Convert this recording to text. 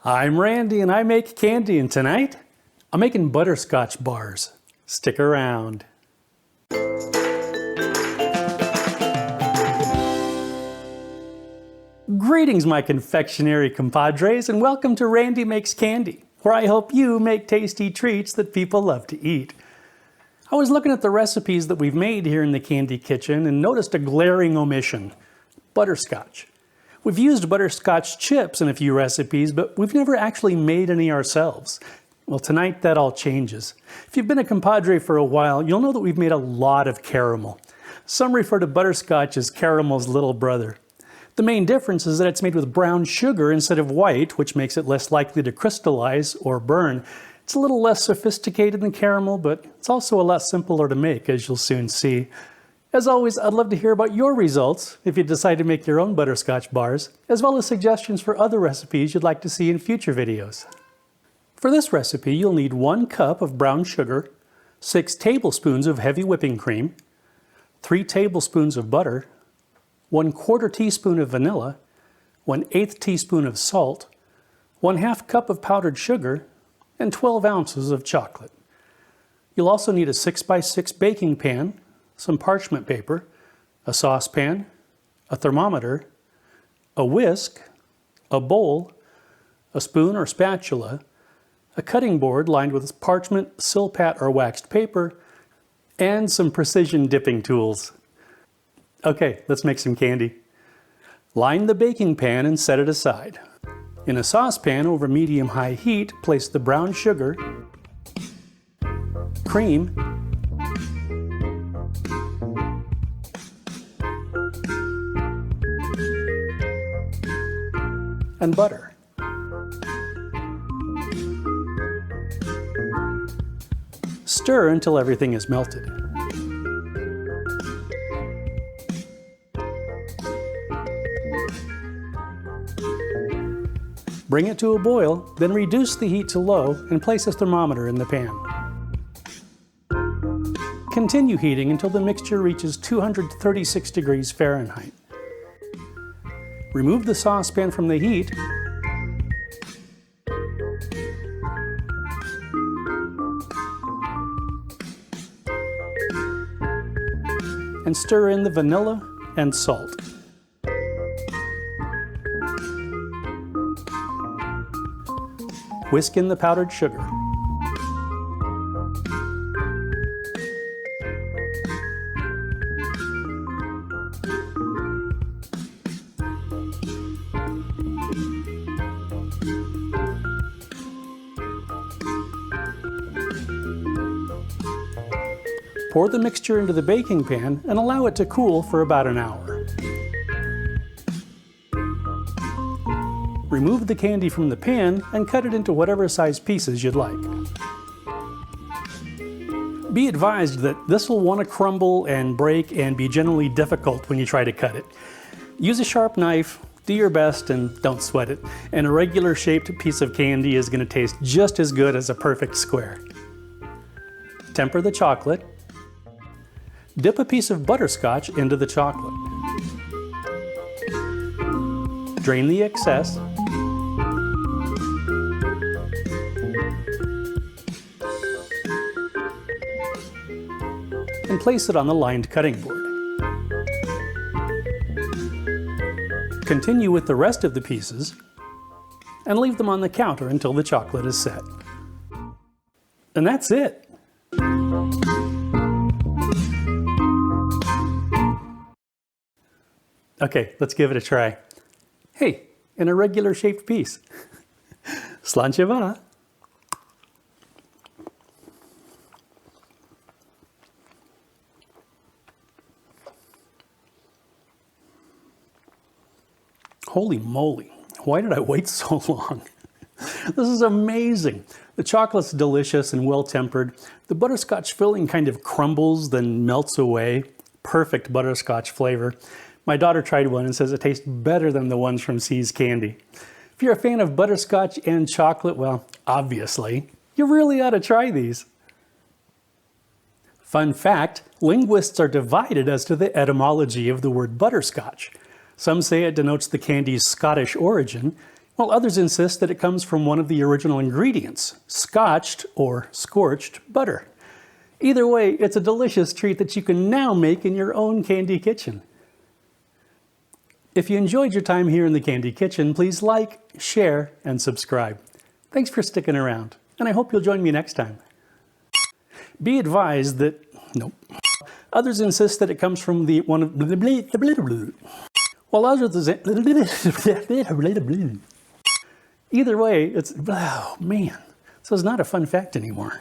I'm Randy and I make candy, and tonight I'm making butterscotch bars. Stick around. Greetings, my confectionery compadres, and welcome to Randy Makes Candy, where I help you make tasty treats that people love to eat. I was looking at the recipes that we've made here in the Candy Kitchen and noticed a glaring omission: butterscotch. We've used butterscotch chips in a few recipes, but we've never actually made any ourselves. Well, tonight that all changes. If you've been a compadre for a while, you'll know that we've made a lot of caramel. Some refer to butterscotch as caramel's little brother. The main difference is that it's made with brown sugar instead of white, which makes it less likely to crystallize or burn. It's a little less sophisticated than caramel, but it's also a lot simpler to make, as you'll soon see. As always, I'd love to hear about your results if you decide to make your own butterscotch bars, as well as suggestions for other recipes you'd like to see in future videos. For this recipe, you'll need 1 cup of brown sugar, 6 tablespoons of heavy whipping cream, 3 tablespoons of butter, 1/4 teaspoon of vanilla, 1/8 teaspoon of salt, 1/2 cup of powdered sugar, and 12 ounces of chocolate. You'll also need a 6x6 baking pan, some parchment paper, a saucepan, a thermometer, a whisk, a bowl, a spoon or spatula, a cutting board lined with parchment, SilPat or waxed paper, and some precision dipping tools. Okay, let's make some candy. Line the baking pan and set it aside. In a saucepan over medium-high heat, place the brown sugar, cream, and butter. Stir until everything is melted. Bring it to a boil, then reduce the heat to low and place a thermometer in the pan. Continue heating until the mixture reaches 236 degrees Fahrenheit. Remove the saucepan from the heat and stir in the vanilla and salt. Whisk in the powdered sugar. Pour the mixture into the baking pan and allow it to cool for about an hour. Remove the candy from the pan and cut it into whatever size pieces you'd like. Be advised that this will want to crumble and break and be generally difficult when you try to cut it. Use a sharp knife, do your best, and don't sweat it. And a regular shaped piece of candy is going to taste just as good as a perfect square. Temper the chocolate. Dip a piece of butterscotch into the chocolate. Drain the excess. And place it on the lined cutting board. Continue with the rest of the pieces and leave them on the counter until the chocolate is set. And that's it. Okay, let's give it a try. Hey, in a regular shaped piece. Slancheva. Holy moly, why did I wait so long? This is amazing. The chocolate's delicious and well tempered. The butterscotch filling kind of crumbles, then melts away. Perfect butterscotch flavor. My daughter tried one and says it tastes better than the ones from C's Candy. If you're a fan of butterscotch and chocolate, well, obviously, you really ought to try these. Fun fact, linguists are divided as to the etymology of the word butterscotch. Some say it denotes the candy's Scottish origin, while others insist that it comes from one of the original ingredients, scotched or scorched butter. Either way, it's a delicious treat that you can now make in your own candy kitchen. If you enjoyed your time here in the Candy Kitchen, please like, share, and subscribe. Thanks for sticking around, and I hope you'll join me next time. Be advised that, nope, others insist that it comes from the one of, while others, either way, it's, oh man, so it's not a fun fact anymore.